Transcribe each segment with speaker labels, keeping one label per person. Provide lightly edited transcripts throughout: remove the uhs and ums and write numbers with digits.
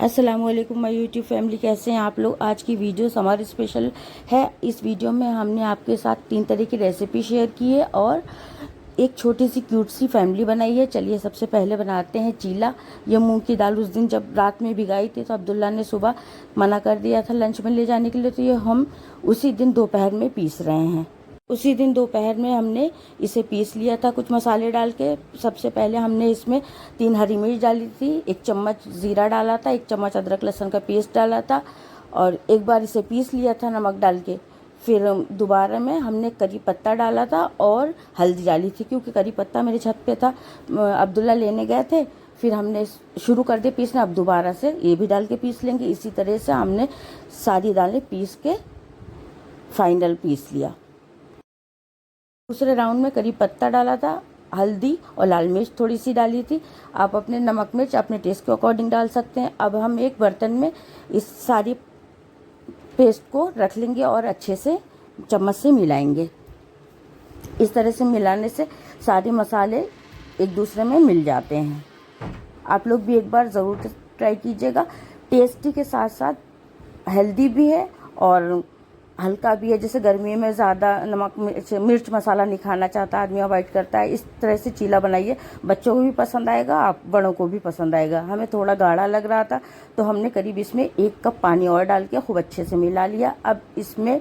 Speaker 1: अस्सलामुअलैकुम my YouTube family, कैसे हैं आप लोग। आज की वीडियो हमारी स्पेशल है। इस वीडियो में हमने आपके साथ 3 तरह की रेसिपी शेयर की है और एक छोटी सी क्यूट सी फैमिली बनाई है। चलिए सबसे पहले बनाते हैं चीला। ये मूंग की दाल उस दिन जब रात में भिगाई थी तो अब्दुल्ला ने सुबह मना कर दिया था लंच में ले जाने के लिए, तो ये हम उसी दिन दोपहर में पीस रहे हैं। उसी दिन दोपहर में हमने इसे पीस लिया था कुछ मसाले डाल के। सबसे पहले हमने इसमें 3 हरी मिर्च डाली थी, 1 चम्मच ज़ीरा डाला था, 1 चम्मच अदरक लहसुन का पेस्ट डाला था और एक बार इसे पीस लिया था नमक डाल के। फिर दोबारा में हमने करी पत्ता डाला था और हल्दी डाली थी, क्योंकि करी पत्ता मेरे छत पे था, अब्दुल्ला लेने गए थे। फिर हमने शुरू कर दिया पीसना। अब दोबारा से ये भी डाल के पीस लेंगे। इसी तरह से हमने सारी दालें पीस के फाइनल पीस लिया। दूसरे राउंड में करी पत्ता डाला था, हल्दी और लाल मिर्च थोड़ी सी डाली थी। आप अपने नमक मिर्च अपने टेस्ट के अकॉर्डिंग डाल सकते हैं। अब हम एक बर्तन में इस सारी पेस्ट को रख लेंगे और अच्छे से चम्मच से मिलाएंगे। इस तरह से मिलाने से सारे मसाले एक दूसरे में मिल जाते हैं। आप लोग भी एक बार ज़रूर ट्राई कीजिएगा। टेस्टी के साथ साथ हेल्दी भी है और हल्का भी है। जैसे गर्मी में ज़्यादा नमक मिर्च मसाला नहीं खाना चाहता आदमी, अवॉइड करता है। इस तरह से चीला बनाइए, बच्चों को भी पसंद आएगा, आप बड़ों को भी पसंद आएगा। हमें थोड़ा गाढ़ा लग रहा था तो हमने करीब इसमें 1 कप पानी और डाल के खूब अच्छे से मिला लिया। अब इसमें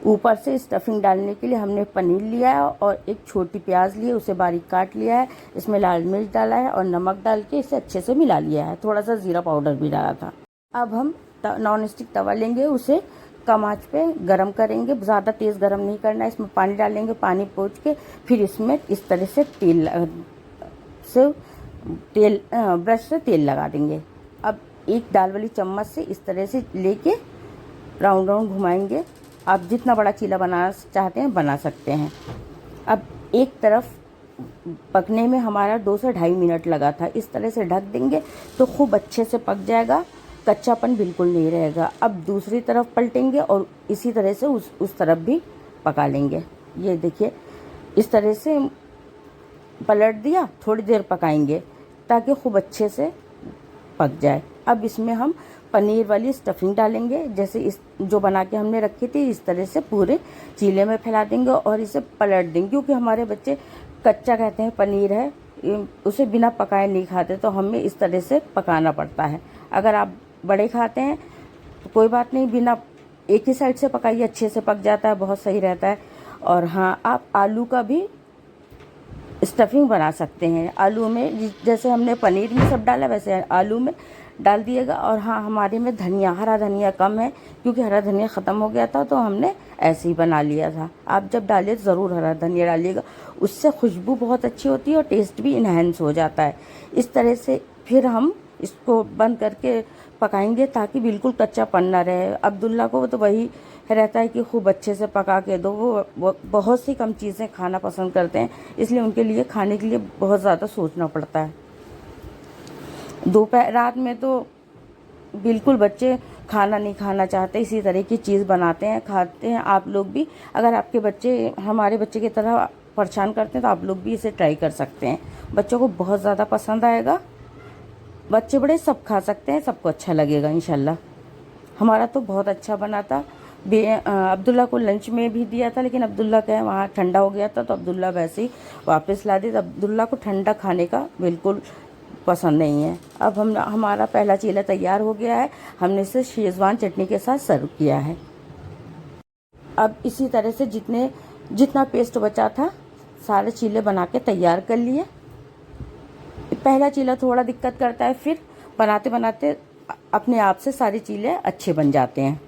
Speaker 1: ऊपर से स्टफिंग डालने के लिए हमने पनीर लिया है और एक छोटी प्याज ली है, उसे बारीक काट लिया है। इसमें लाल मिर्च डाला है और नमक डाल के इसे अच्छे से मिला लिया है। थोड़ा सा ज़ीरा पाउडर भी डाला था। अब हम नॉन स्टिक तवा लेंगे, उसे कम आंच पे गरम करेंगे। ज़्यादा तेज़ गरम नहीं करना है। इसमें पानी डालेंगे, पानी पोंछ के फिर इसमें इस तरह से ब्रश से तेल लगा देंगे। अब एक दाल वाली चम्मच से इस तरह से लेके राउंड राउंड घुमाएंगे। आप जितना बड़ा चीला बनाना चाहते हैं बना सकते हैं। अब एक तरफ पकने में हमारा 2 से 2.5 मिनट लगा था। इस तरह से ढक देंगे तो खूब अच्छे से पक जाएगा, कच्चापन बिल्कुल नहीं रहेगा। अब दूसरी तरफ पलटेंगे और इसी तरह से उस तरफ भी पका लेंगे। ये देखिए, इस तरह से पलट दिया, थोड़ी देर पकाएंगे ताकि खूब अच्छे से पक जाए। अब इसमें हम पनीर वाली स्टफिंग डालेंगे, जैसे इस जो बना के हमने रखी थी। इस तरह से पूरे चीले में फैला देंगे और इसे पलट देंगे, क्योंकि हमारे बच्चे कच्चा कहते हैं पनीर है, उसे बिना पकाए नहीं खाते, तो हमें इस तरह से पकाना पड़ता है। अगर आप बड़े खाते हैं तो कोई बात नहीं, बिना एक ही साइड से पकाइए, अच्छे से पक जाता है, बहुत सही रहता है। और हाँ, आप आलू का भी स्टफिंग बना सकते हैं। आलू में जैसे हमने पनीर में सब डाला वैसे आलू में डाल दिएगा। और हाँ, हमारे में हरा धनिया कम है, क्योंकि हरा धनिया ख़त्म हो गया था तो हमने ऐसे ही बना लिया था। आप जब डालिए तो ज़रूर हरा धनिया डालिएगा, उससे खुशबू बहुत अच्छी होती है और टेस्ट भी इन्हेंस हो जाता है। इस तरह से फिर हम इसको बंद करके पकाएंगे ताकि बिल्कुल कच्चापन ना रहे। अब्दुल्ला को तो वही रहता है कि खूब अच्छे से पका के दो। वो बहुत सी कम चीज़ें खाना पसंद करते हैं, इसलिए उनके लिए खाने के लिए बहुत ज़्यादा सोचना पड़ता है। दोपहर रात में तो बिल्कुल बच्चे खाना नहीं खाना चाहते, इसी तरह की चीज़ बनाते हैं, खाते हैं। आप लोग भी, अगर आपके बच्चे हमारे बच्चे की तरह परेशान करते हैं तो आप लोग भी इसे ट्राई कर सकते हैं। बच्चों को बहुत ज़्यादा पसंद आएगा, बच्चे बड़े सब खा सकते हैं, सबको अच्छा लगेगा इंशाल्लाह। हमारा तो बहुत अच्छा बना था। अब्दुल्ला को लंच में भी दिया था, लेकिन अब्दुल्ला क्या है वहाँ ठंडा हो गया था तो अब्दुल्ला वैसे ही वापस ला दिया। अब्दुल्ला को ठंडा खाने का बिल्कुल पसंद नहीं है। अब हमारा पहला चीला तैयार हो गया है। हमने इसे शेजवान चटनी के साथ सर्व किया है। अब इसी तरह से जितना पेस्ट बचा था सारे चीले बना के तैयार कर लिए। पहला चीला थोड़ा दिक्कत करता है, फिर बनाते बनाते अपने आप से सारे चीले अच्छे बन जाते हैं।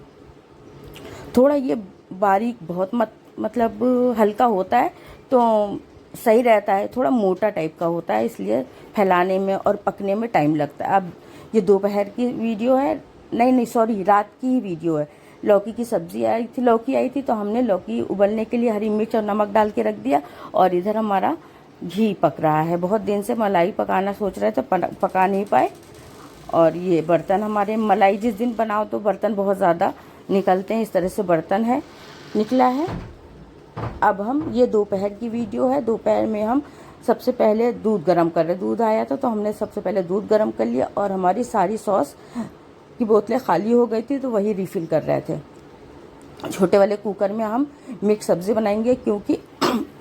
Speaker 1: थोड़ा ये बारीक बहुत मतलब हल्का होता है तो सही रहता है, थोड़ा मोटा टाइप का होता है, इसलिए फैलाने में और पकने में टाइम लगता है। अब ये दोपहर की वीडियो है, नहीं सॉरी, रात की ही वीडियो है। लौकी की सब्जी लौकी आई थी तो हमने लौकी उबलने के लिए हरी मिर्च और नमक डाल के रख दिया। और इधर हमारा घी पक रहा है। बहुत दिन से मलाई पकाना सोच रहे थे, पका नहीं पाए। और ये बर्तन हमारे, मलाई जिस दिन बनाओ तो बर्तन बहुत ज़्यादा निकलते हैं, इस तरह से बर्तन निकला है। अब हम, ये दोपहर की वीडियो है। दोपहर में हम सबसे पहले दूध गर्म कर रहे, दूध आया था तो हमने सबसे पहले दूध गर्म कर लिया और हमारी सारी सॉस की बोतलें खाली हो गई थी तो वही रिफ़िल कर रहे थे। छोटे वाले कुकर में हम मिक्स सब्ज़ी बनाएंगे, क्योंकि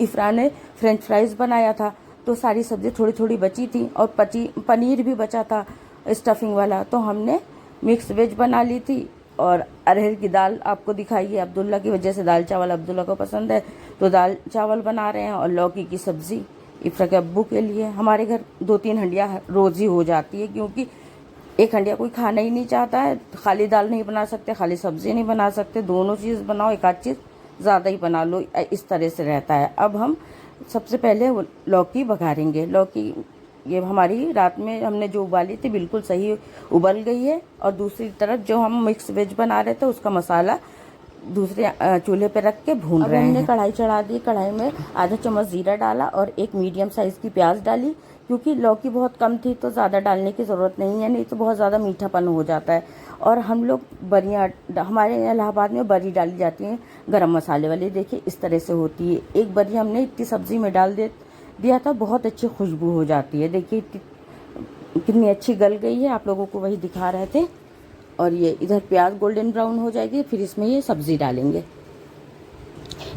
Speaker 1: इफ़रान ने फ्रेंच फ्राइज़ बनाया था तो सारी सब्ज़ी थोड़ी थोड़ी बची थी और पनीर भी बचा था स्टफिंग वाला, तो हमने मिक्स वेज बना ली थी। और अरहर की दाल आपको दिखाई है, अब्दुल्ला की वजह से दाल चावल अब्दुल्ला को पसंद है तो दाल चावल बना रहे हैं। और लौकी की सब्ज़ी इफ़रा के अब्बू के लिए। हमारे घर 2-3 हंडिया रोज़ ही हो जाती है, क्योंकि एक हंडिया कोई खाना ही नहीं चाहता है। खाली दाल नहीं बना सकते, खाली सब्ज़ी नहीं बना सकते, दोनों चीज़ बनाओ, एक आध चीज़ ज़्यादा ही बना लो, इस तरह से रहता है। अब हम सबसे पहले लौकी बघारेंगे। लौकी ये हमारी रात में हमने जो उबाली थी बिल्कुल सही उबल गई है। और दूसरी तरफ जो हम मिक्स वेज बना रहे थे उसका मसाला दूसरे चूल्हे पे रख के भून रहे हैं। हमने कढ़ाई चढ़ा दी, कढ़ाई में आधा चम्मच जीरा डाला और एक मीडियम साइज़ की प्याज डाली, क्योंकि लौकी बहुत कम थी तो ज़्यादा डालने की ज़रूरत नहीं है, नहीं तो बहुत ज़्यादा मीठापन हो जाता है। और हम लोग बरियाँ, हमारे इलाहाबाद में बरी डाली जाती है गरम मसाले वाली, देखिए इस तरह से होती है। एक बरी हमने इतनी सब्ज़ी में डाल दिया था, बहुत अच्छी खुशबू हो जाती है। देखिए कितनी अच्छी गल गई है, आप लोगों को वही दिखा रहे थे। और ये इधर प्याज गोल्डन ब्राउन हो जाएगी, फिर इसमें ये सब्ज़ी डालेंगे।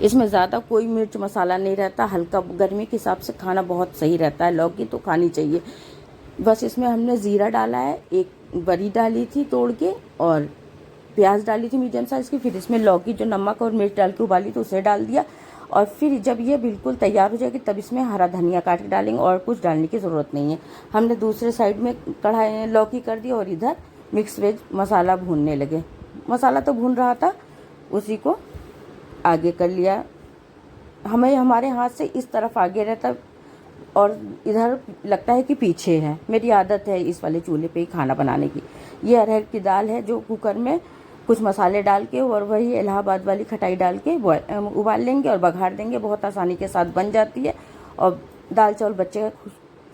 Speaker 1: इसमें ज़्यादा कोई मिर्च मसाला नहीं रहता, हल्का, गर्मी के हिसाब से खाना बहुत सही रहता है। लौकी तो खानी चाहिए। बस इसमें हमने ज़ीरा डाला है, एक बरी डाली थी तोड़ के और प्याज डाली थी मीडियम साइज़ की। फिर इसमें लौकी जो नमक और मिर्च डाल के उबाली थी उसे डाल दिया। और फिर जब ये बिल्कुल तैयार हो जाएगी तब इसमें हरा धनिया काट के डालेंगे, और कुछ डालने की ज़रूरत नहीं है। हमने दूसरे साइड में कढ़ाई लौकी कर दी और इधर मिक्स वेज मसाला भूनने लगे। मसाला तो भून रहा था, उसी को आगे कर लिया। हमें हमारे हाथ से इस तरफ आगे रहता और इधर लगता है कि पीछे है। मेरी आदत है इस वाले चूल्हे पे ही खाना बनाने की। ये अरहर की दाल है जो कुकर में कुछ मसाले डाल के और वही इलाहाबाद वाली खटाई डाल के उबाल लेंगे और बघार देंगे, बहुत आसानी के साथ बन जाती है। और दाल चावल बच्चे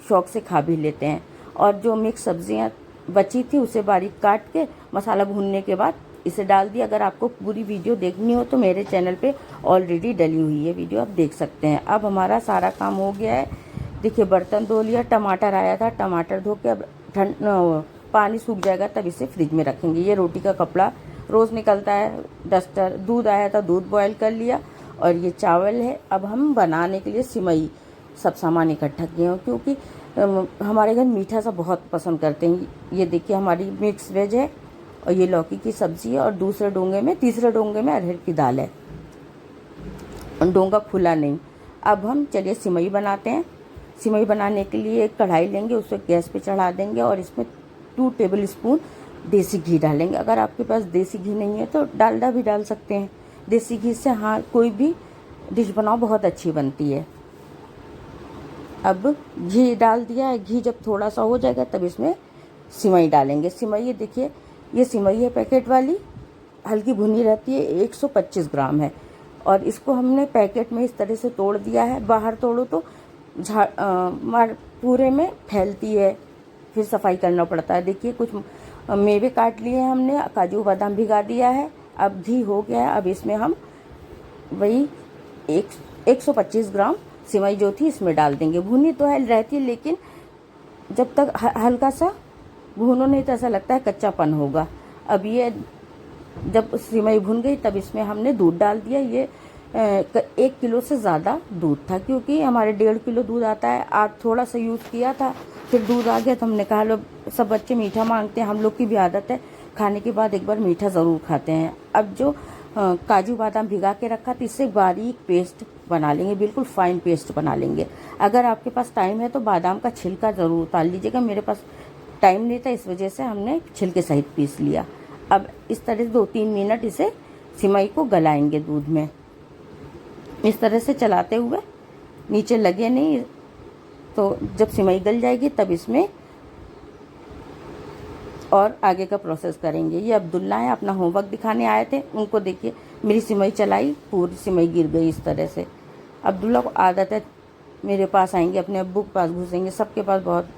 Speaker 1: शौक से खा भी लेते हैं। और जो मिक्स सब्जियां बची थी उसे बारीक काट के मसाला भूनने के बाद इसे डाल दिया। अगर आपको पूरी वीडियो देखनी हो तो मेरे चैनल पे ऑलरेडी डली हुई है वीडियो, आप देख सकते हैं। अब हमारा सारा काम हो गया है। देखिए बर्तन धो लिया, टमाटर आया था, टमाटर धो के अब पानी सूख जाएगा तब इसे फ्रिज में रखेंगे। ये रोटी का कपड़ा रोज़ निकलता है, डस्टर। दूध आया था, दूध बॉयल कर लिया। और ये चावल है। अब हम बनाने के लिए सिमई सब सामान इकट्ठा किए हैं, क्योंकि हमारे घर मीठा सा बहुत पसंद करते हैं। ये देखिए हमारी मिक्स वेज है और ये लौकी की सब्ज़ी है। और तीसरे डोंगे में अरहर की दाल है, डोंगा खुला नहीं। अब हम चलिए सिमई बनाते हैं। सिमई बनाने के लिए एक कढ़ाई लेंगे, उसे गैस पे चढ़ा देंगे और इसमें 2 टेबल स्पून देसी घी डालेंगे। अगर आपके पास देसी घी नहीं है तो डालडा भी डाल सकते हैं। देसी घी से हाँ कोई भी डिश बनाओ बहुत अच्छी बनती है। अब घी डाल दिया है, घी जब थोड़ा सा हो जाएगा तब इसमें सिमई डालेंगे। सिमई देखिए, ये सिमई है पैकेट वाली, हल्की भुनी रहती है, 125 ग्राम है। और इसको हमने पैकेट में इस तरह से तोड़ दिया है। बाहर तोड़ो तो पूरे में फैलती है, फिर सफाई करना पड़ता है। देखिए कुछ मेवे काट लिए हैं हमने, काजू बादाम भिगा दिया है। अब घी हो गया है, अब इसमें हम वही 125 ग्राम सिमई जो थी इसमें डाल देंगे। भुनी तो है रहती है, लेकिन जब तक हल्का सा भूनो नहीं तो ऐसा लगता है कच्चापन होगा। अब ये जब सिमई भुन गई तब इसमें हमने दूध डाल दिया। ये 1 किलो से ज़्यादा दूध था, क्योंकि हमारे 1.5 किलो दूध आता है। आज थोड़ा सा यूज़ किया था, फिर दूध आ गया तो हमने कहा लो, सब बच्चे मीठा मांगते हैं, हम लोग की भी आदत है खाने के बाद एक बार मीठा ज़रूर खाते हैं। अब जो काजू बादाम भिगा के रखा था इससे बारीक पेस्ट बना लेंगे, बिल्कुल फाइन पेस्ट बना लेंगे। अगर आपके पास टाइम है तो बादाम का छिलका ज़रूर उतार लीजिएगा। मेरे पास टाइम नहीं था, इस वजह से हमने छिलके सहित पीस लिया। अब इस तरह से 2-3 मिनट इसे सिमई को गलाएंगे दूध में, इस तरह से चलाते हुए, नीचे लगे नहीं। तो जब सिमई गल जाएगी तब इसमें और आगे का प्रोसेस करेंगे। ये अब्दुल्ला है, अपना होमवर्क दिखाने आए थे, उनको देखिए मेरी सिमई चलाई, पूरी सिमई गिर गई इस तरह से। अब्दुल्ला को आदत है मेरे पास आएंगे, अपने अब्बू के पास घुसेंगे, सबके पास बहुत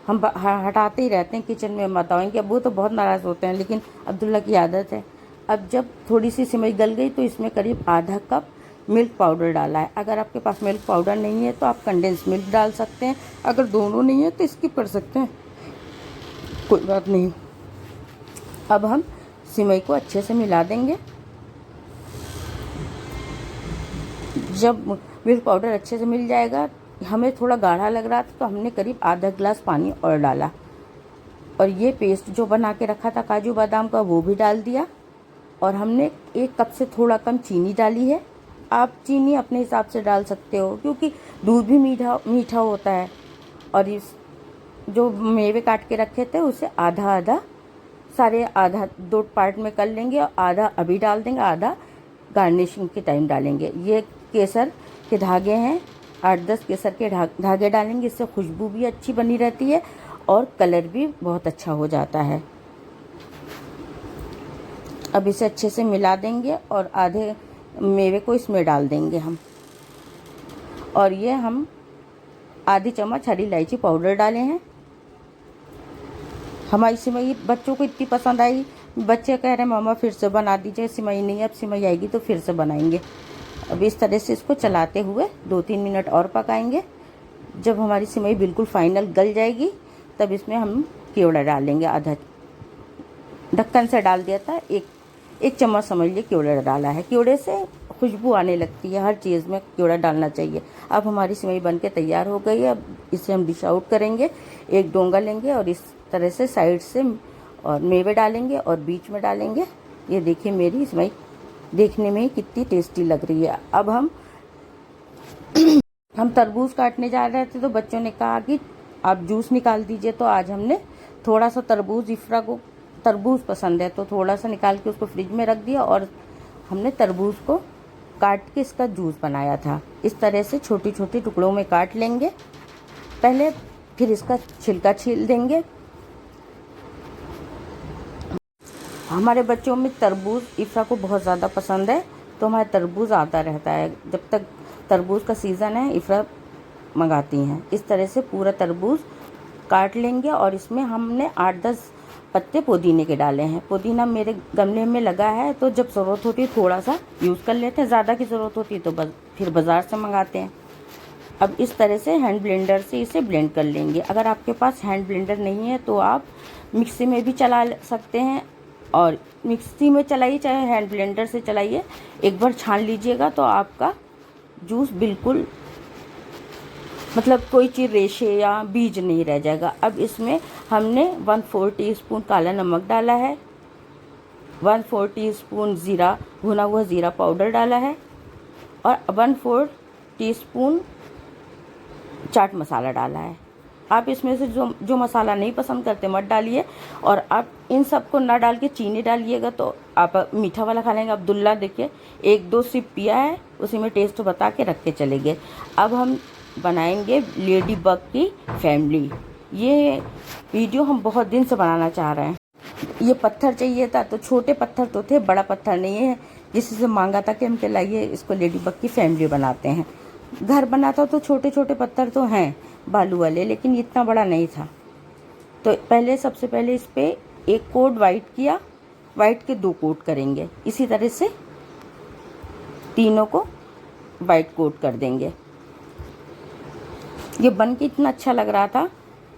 Speaker 1: हम हटाते ही रहते हैं किचन में, मत आएंगे। अब्बू तो बहुत नाराज़ होते हैं, लेकिन अब्दुल्ला की आदत है। अब जब थोड़ी सी सिमई गल गई तो इसमें करीब आधा कप मिल्क पाउडर डाला है। अगर आपके पास मिल्क पाउडर नहीं है तो आप कंडेंस मिल्क डाल सकते हैं, अगर दोनों नहीं है तो स्किप कर सकते हैं, कोई बात नहीं। अब हम सिमई को अच्छे से मिला देंगे। जब मिल्क पाउडर अच्छे से मिल जाएगा, हमें थोड़ा गाढ़ा लग रहा था तो हमने करीब आधा गिलास पानी और डाला, और ये पेस्ट जो बना के रखा था काजू बादाम का वो भी डाल दिया, और हमने 1 कप से थोड़ा कम चीनी डाली है। आप चीनी अपने हिसाब से डाल सकते हो, क्योंकि दूध भी मीठा मीठा होता है। और इस जो मेवे काट के रखे थे उसे आधा आधा सारे आधा 2 पार्ट में कर लेंगे, और आधा अभी डाल देंगे, आधा गार्निशिंग के टाइम डालेंगे। ये केसर के धागे हैं, 8-10 केसर के धागे डालेंगे, इससे खुशबू भी अच्छी बनी रहती है और कलर भी बहुत अच्छा हो जाता है। अब इसे अच्छे से मिला देंगे और आधे मेवे को इसमें डाल देंगे हम। और ये हम आधी चम्मच हरी इलायची पाउडर डाले हैं। हमारी सिमई बच्चों को इतनी पसंद आई, बच्चे कह रहे हैं मामा फिर से बना दीजिए सिमई। नहीं, अब सिमई आएगी तो फिर से बनाएंगे। अब इस तरह से इसको चलाते हुए 2-3 मिनट और पकाएंगे। जब हमारी सिमई बिल्कुल फाइनल गल जाएगी तब इसमें हम केवड़ा डालेंगे। आधा ढक्कन से डाल दिया था, एक चम्मच समझ लिए केवड़ा डाला है। केवड़े से खुशबू आने लगती है, हर चीज़ में केवड़ा डालना चाहिए। अब हमारी सिमई बनके तैयार हो गई है। अब इसे हम डिश आउट करेंगे। एक डोंगा लेंगे और इस तरह से साइड से और मेवे डालेंगे और बीच में डालेंगे। ये देखिए मेरी सिमई देखने में कितनी टेस्टी लग रही है। अब हम तरबूज काटने जा रहे थे तो बच्चों ने कहा कि आप जूस निकाल दीजिए, तो आज हमने थोड़ा सा तरबूज, इफ्रा को तरबूज पसंद है तो थोड़ा सा निकाल के उसको फ्रिज में रख दिया, और हमने तरबूज को काट के इसका जूस बनाया था। इस तरह से छोटी छोटी टुकड़ों में काट लेंगे पहले, फिर इसका छिलका छील देंगे। हमारे बच्चों में तरबूज, इफ्रा को बहुत ज़्यादा पसंद है, तो हमारा तरबूज आता रहता है। जब तक तरबूज का सीज़न है इफ्रा मंगाती हैं। इस तरह से पूरा तरबूज काट लेंगे और इसमें हमने 8-10 पत्ते पुदीने के डाले हैं। पुदीना मेरे गमले में लगा है, तो जब ज़रूरत होती है थोड़ा सा यूज़ कर लेते हैं, ज़्यादा की ज़रूरत होती है तो फिर बाज़ार से मंगाते हैं। अब इस तरह से हैंड ब्लेंडर से इसे ब्लेंड कर लेंगे। अगर आपके पास हैंड ब्लेंडर नहीं है तो आप मिक्सी में भी चला सकते हैं, और मिक्सी में चलाइए चाहे हैंड ब्लेंडर से चलाइए, एक बार छान लीजिएगा तो आपका जूस बिल्कुल मतलब कोई चीज़ रेशे या बीज नहीं रह जाएगा। अब इसमें हमने 1/4 टीस्पून काला नमक डाला है, 1/4 टीस्पून ज़ीरा, भुना हुआ ज़ीरा पाउडर डाला है, और 1/4 टीस्पून चाट मसाला डाला है। आप इसमें से जो मसाला नहीं पसंद करते मत डालिए, और आप इन सबको ना डाल के चीनी डालिएगा तो आप मीठा वाला खा लेंगे। अब्दुल्ला देखिए 1-2 सिप पिया है, उसी में टेस्ट बता के रख के चले गए। अब हम बनाएंगे लेडी बग की फैमिली। ये वीडियो हम बहुत दिन से बनाना चाह रहे हैं। ये पत्थर चाहिए था, तो छोटे पत्थर तो थे, बड़ा पत्थर नहीं है, जिसी से मांगा था कि हम लाइए इसको लेडी बग की फैमिली बनाते हैं। घर बना था तो छोटे छोटे पत्थर तो हैं बालू वाले, लेकिन इतना बड़ा नहीं था। तो सबसे पहले इस पर एक कोट वाइट किया, वाइट के 2 कोट करेंगे। इसी तरह से तीनों को वाइट कोट कर देंगे। ये बन के इतना अच्छा लग रहा था,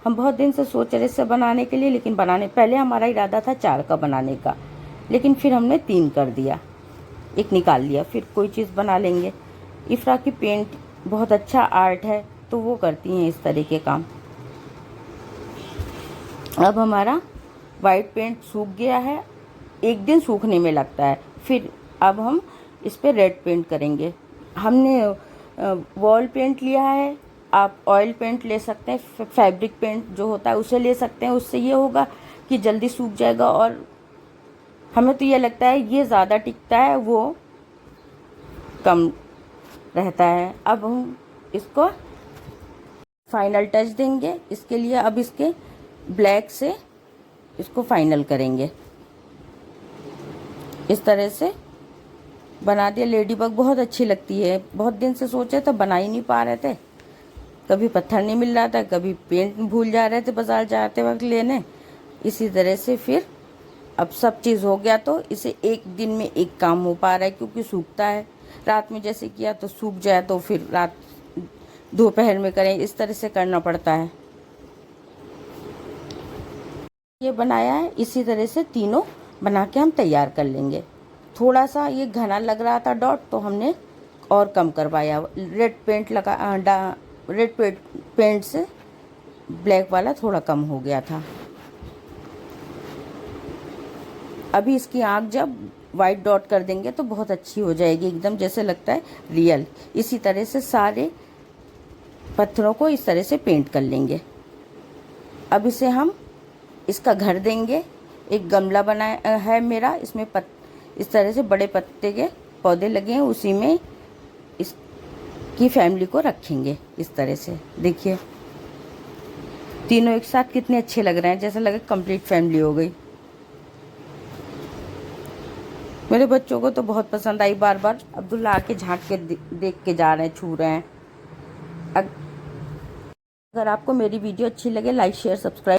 Speaker 1: हम बहुत दिन से सोच रहे इसे बनाने के लिए, लेकिन पहले हमारा इरादा था 4 का बनाने का, लेकिन फिर हमने 3 कर दिया, एक निकाल लिया, फिर कोई चीज़ बना लेंगे। इफ्रा की पेंट बहुत अच्छा आर्ट है, तो वो करती हैं इस तरह के काम। अब हमारा वाइट पेंट सूख गया है, एक दिन सूखने में लगता है। फिर अब हम इस पर रेड पेंट करेंगे। हमने वॉल पेंट लिया है, आप ऑयल पेंट ले सकते हैं, फैब्रिक पेंट जो होता है उसे ले सकते हैं। उससे ये होगा कि जल्दी सूख जाएगा, और हमें तो ये लगता है ये ज़्यादा टिकता है, वो कम रहता है। अब हम इसको फाइनल टच देंगे। इसके लिए अब इसके ब्लैक से इसको फाइनल करेंगे। इस तरह से बना दिया। लेडी बग बहुत अच्छी लगती है, बहुत दिन से सोचे तो बना ही नहीं पा रहे थे, कभी पत्थर नहीं मिल रहा था, कभी पेंट भूल जा रहे थे बाजार जाते वक्त लेने। इसी तरह से फिर अब सब चीज़ हो गया, तो इसे एक दिन में एक काम हो पा रहा है, क्योंकि सूखता है। रात में जैसे किया तो सूख जाए, तो फिर रात दोपहर में करें, इस तरह से करना पड़ता है। ये बनाया है, इसी तरह से तीनों बना के हम तैयार कर लेंगे। थोड़ा सा ये घना लग रहा था डॉट, तो हमने और कम करवाया। रेड पेंट से ब्लैक वाला थोड़ा कम हो गया था। अभी इसकी आँख जब वाइट डॉट कर देंगे तो बहुत अच्छी हो जाएगी, एकदम जैसे लगता है रियल। इसी तरह से सारे पत्थरों को इस तरह से पेंट कर लेंगे। अब इसे हम इसका घर देंगे। एक गमला बनाया है मेरा, इसमें इस तरह से बड़े पत्ते के पौधे लगे हैं, उसी में इसकी फैमिली को रखेंगे। इस तरह से देखिए तीनों एक साथ कितने अच्छे लग रहे हैं, जैसा लगे कंप्लीट फैमिली हो गई। मेरे बच्चों को तो बहुत पसंद आई। बार बार अब्दुल्ला आके झांक के देख के जा रहे हैं, छू रहे हैं। अगर आपको मेरी वीडियो अच्छी लगे, लाइक शेयर सब्सक्राइब